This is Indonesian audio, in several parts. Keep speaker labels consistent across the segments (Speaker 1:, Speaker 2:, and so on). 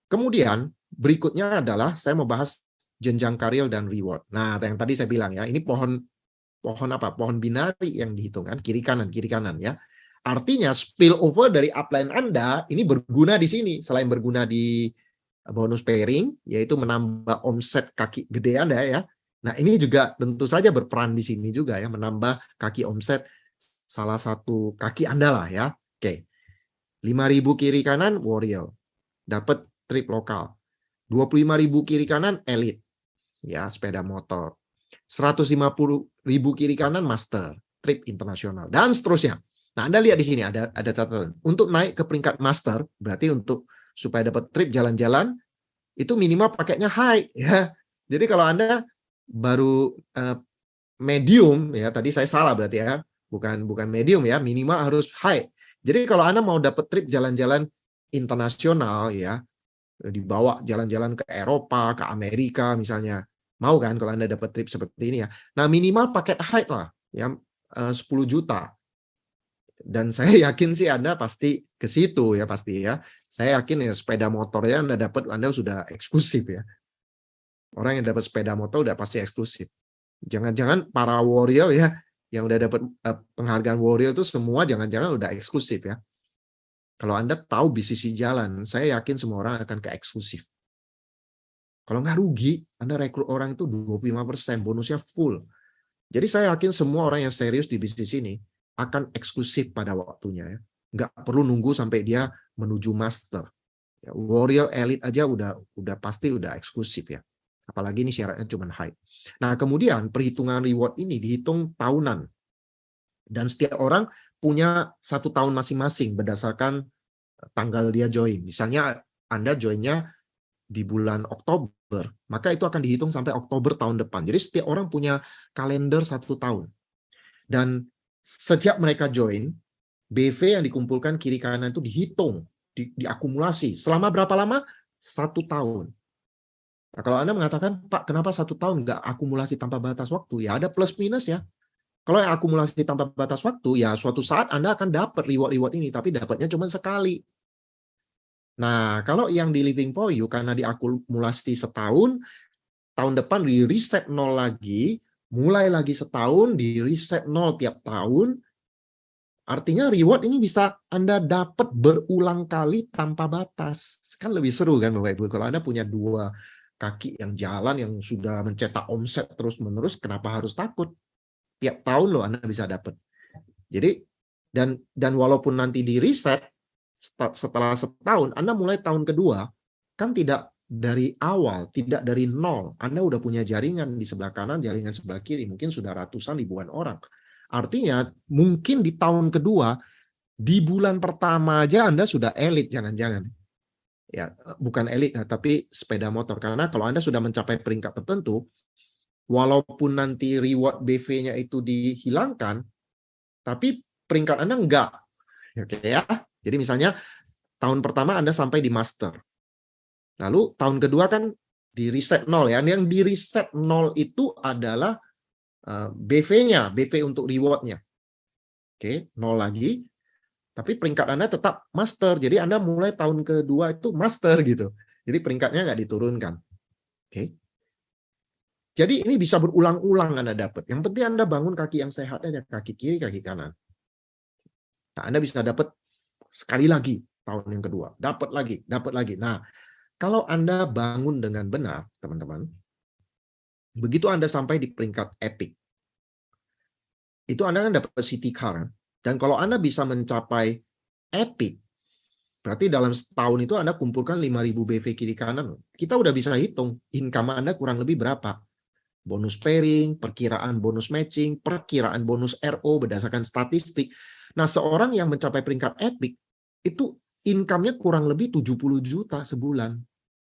Speaker 1: Kemudian berikutnya adalah saya mau bahas jenjang karir dan reward. Nah, yang tadi saya bilang ya, ini pohon apa? Pohon binari yang dihitung kan, kiri kanan ya. Artinya spillover dari upline Anda ini berguna di sini, selain berguna di bonus pairing, yaitu menambah omset kaki gede Anda ya. Nah, ini juga tentu saja berperan di sini juga ya, menambah kaki omset salah satu kaki Anda lah ya. Oke. 5.000 kiri kanan Warrior. Dapat trip lokal. 25.000 kiri kanan Elite. Ya, sepeda motor. 150.000 kiri kanan Master, trip internasional dan seterusnya. Nah, Anda lihat di sini ada catatan. Untuk naik ke peringkat Master, berarti untuk supaya dapat trip jalan-jalan itu minimal paketnya high ya. Jadi kalau Anda baru medium ya, tadi saya salah berarti ya. Bukan medium ya, minimal harus high. Jadi kalau Anda mau dapat trip jalan-jalan internasional ya, dibawa jalan-jalan ke Eropa, ke Amerika misalnya. Mau kan kalau Anda dapat trip seperti ini ya. Nah, minimal paket high lah ya, 10 juta. Dan saya yakin sih Anda pasti ke situ ya pasti ya. Saya yakin ya sepeda motornya Anda dapat, Anda sudah eksklusif ya. Orang yang dapat sepeda motor udah pasti eksklusif. Jangan-jangan para warrior ya yang udah dapat penghargaan warrior itu semua jangan-jangan udah eksklusif ya. Kalau Anda tahu bisnis jalan, saya yakin semua orang akan ke eksklusif. Kalau nggak rugi, Anda rekrut orang itu 25%, bonusnya full. Jadi saya yakin semua orang yang serius di bisnis ini akan eksklusif pada waktunya ya. Nggak perlu nunggu sampai dia menuju master. Ya, Warrior Elite aja udah pasti udah eksklusif ya. Apalagi ini syaratnya cuma high. Nah, kemudian perhitungan reward ini dihitung tahunan. Dan setiap orang punya 1 tahun masing-masing berdasarkan tanggal dia join. Misalnya Anda joinnya di bulan Oktober, maka itu akan dihitung sampai Oktober tahun depan. Jadi setiap orang punya kalender 1 tahun. Dan sejak mereka join, BV yang dikumpulkan kiri kanan itu dihitung, diakumulasi. Selama berapa lama? 1 tahun. Nah, kalau Anda mengatakan, Pak, kenapa 1 tahun nggak akumulasi tanpa batas waktu? Ya ada plus minus ya. Kalau yang akumulasi tanpa batas waktu, ya suatu saat Anda akan dapat reward-reward ini, tapi dapatnya cuma sekali. Nah, kalau yang di Living for You, karena diakumulasi setahun, tahun depan di reset nol lagi, mulai lagi setahun, di reset nol tiap tahun, artinya reward ini bisa Anda dapat berulang kali tanpa batas. Kan lebih seru kan Bapak Ibu, kalau Anda punya 2 kaki yang jalan, yang sudah mencetak omset terus-menerus, kenapa harus takut? Tiap tahun loh Anda bisa dapat. Jadi, dan walaupun nanti di reset, setelah setahun, Anda mulai tahun kedua, kan tidak dari awal, tidak dari nol. Anda udah punya jaringan di sebelah kanan, jaringan sebelah kiri, mungkin sudah ratusan ribuan orang. Artinya, mungkin di tahun kedua, di bulan pertama aja Anda sudah elit, jangan-jangan. Ya, bukan elit, tapi sepeda motor. Karena kalau Anda sudah mencapai peringkat tertentu, walaupun nanti reward BV-nya itu dihilangkan, tapi peringkat Anda enggak. Oke ya. Jadi misalnya tahun pertama Anda sampai di master. Lalu tahun kedua kan di reset nol ya. Yang di reset nol itu adalah BV-nya, BV untuk reward-nya. Oke, nol lagi. Tapi peringkat Anda tetap master. Jadi Anda mulai tahun kedua itu master gitu. Jadi peringkatnya nggak diturunkan. Oke. Jadi ini bisa berulang-ulang Anda dapat. Yang penting Anda bangun kaki yang sehat aja, kaki kiri, kaki kanan. Nah, Anda bisa dapat sekali lagi tahun yang kedua, dapat lagi, dapat lagi. Nah, kalau Anda bangun dengan benar, teman-teman, begitu Anda sampai di peringkat epic, itu Anda kan dapat city car. Dan kalau Anda bisa mencapai epic, berarti dalam setahun itu Anda kumpulkan 5.000 BV kiri kanan. Kita udah bisa hitung income Anda kurang lebih berapa. Bonus pairing, perkiraan bonus matching, perkiraan bonus RO berdasarkan statistik. Nah, seorang yang mencapai peringkat epic, itu income-nya kurang lebih 70 juta sebulan.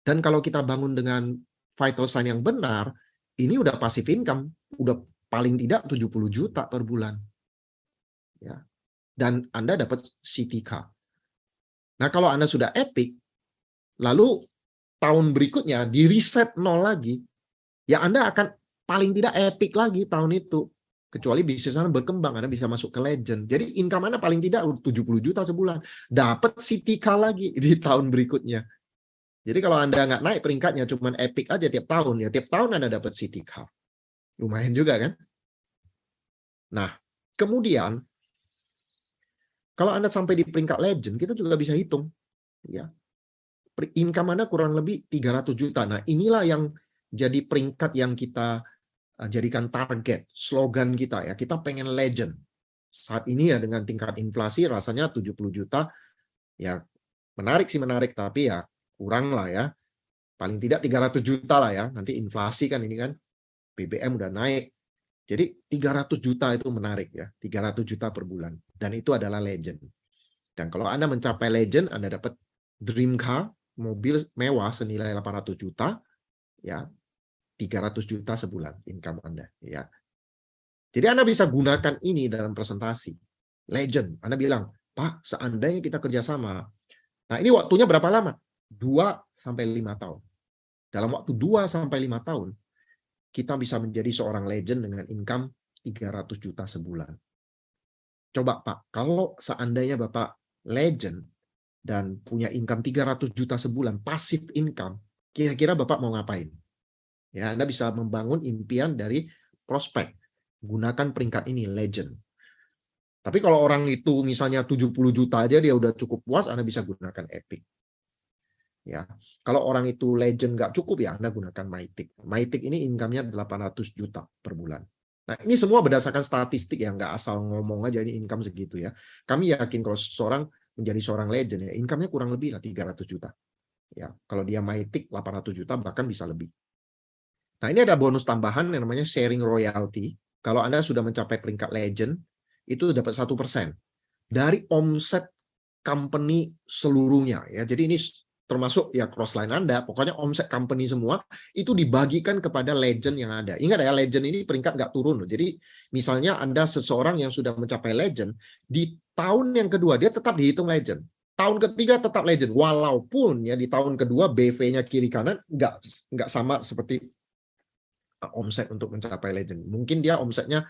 Speaker 1: Dan kalau kita bangun dengan vital sign yang benar, ini udah passive income, udah paling tidak 70 juta per bulan. Ya. Dan Anda dapat CTK. Nah, kalau Anda sudah epic, lalu tahun berikutnya di reset nol lagi, ya Anda akan paling tidak epic lagi tahun itu. Kecuali bisnis Anda berkembang, Anda bisa masuk ke legend. Jadi income Anda paling tidak 70 juta sebulan. Dapat CTK lagi di tahun berikutnya. Jadi kalau Anda nggak naik peringkatnya, cuman epic aja tiap tahun, ya tiap tahun Anda dapat city car. Lumayan juga kan? Nah, kemudian kalau Anda sampai di peringkat legend, kita juga bisa hitung, ya. Income Anda kurang lebih 300 juta. Nah, inilah yang jadi peringkat yang kita jadikan target, slogan kita ya. Kita pengen legend. Saat ini ya dengan tingkat inflasi rasanya 70 juta, ya menarik sih menarik, tapi ya kurang lah ya. Paling tidak 300 juta lah ya. Nanti inflasi kan ini kan, BBM udah naik. Jadi 300 juta itu menarik ya. 300 juta per bulan. Dan itu adalah legend. Dan kalau Anda mencapai legend, Anda dapat dream car, mobil mewah senilai 800 juta, ya 300 juta sebulan income Anda. Ya. Jadi Anda bisa gunakan ini dalam presentasi. Legend. Anda bilang, Pak, seandainya kita kerjasama. Nah ini waktunya berapa lama? 2-5 tahun. Dalam waktu 2-5 tahun, kita bisa menjadi seorang legend dengan income 300 juta sebulan. Coba Pak, kalau seandainya Bapak legend dan punya income 300 juta sebulan, passive income, kira-kira Bapak mau ngapain? Ya, Anda bisa membangun impian dari prospek. Gunakan peringkat ini, legend. Tapi kalau orang itu misalnya 70 juta aja dia udah cukup puas, Anda bisa gunakan epic. Ya, kalau orang itu legend nggak cukup ya Anda gunakan Mythic. Mythic ini income-nya 800 juta per bulan. Nah, ini semua berdasarkan statistik ya, nggak asal ngomong aja ini income segitu ya. Kami yakin kalau seseorang menjadi seorang legend ya, income-nya kurang lebih lah 300 juta. Ya, kalau dia Mythic 800 juta bahkan bisa lebih. Nah, ini ada bonus tambahan yang namanya sharing royalty. Kalau Anda sudah mencapai peringkat legend, itu dapat 1% dari omset company seluruhnya ya. Jadi ini termasuk ya crossline Anda, pokoknya omset company semua itu dibagikan kepada legend yang ada. Ingat ya, legend ini peringkat nggak turun loh. Jadi misalnya Anda seseorang yang sudah mencapai legend, di tahun yang kedua dia tetap dihitung legend. Tahun ketiga tetap legend, walaupun ya di tahun kedua BV-nya kiri kanan nggak sama seperti omset untuk mencapai legend. Mungkin dia omsetnya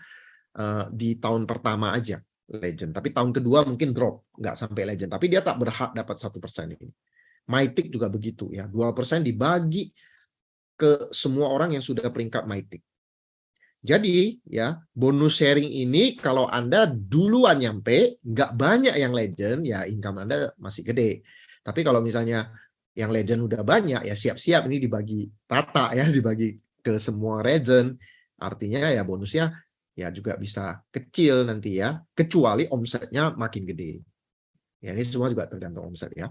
Speaker 1: di tahun pertama aja legend, tapi tahun kedua mungkin drop, nggak sampai legend, tapi dia tak berhak dapat 1% ini. Mythic juga begitu ya, 2% dibagi ke semua orang yang sudah peringkat Mythic. Jadi ya bonus sharing ini kalau Anda duluan nyampe, nggak banyak yang legend, ya income Anda masih gede. Tapi kalau misalnya yang legend udah banyak, ya siap-siap ini dibagi rata ya, dibagi ke semua legend. Artinya ya bonusnya ya juga bisa kecil nanti ya, kecuali omsetnya makin gede. Ya ini semua juga tergantung omset ya.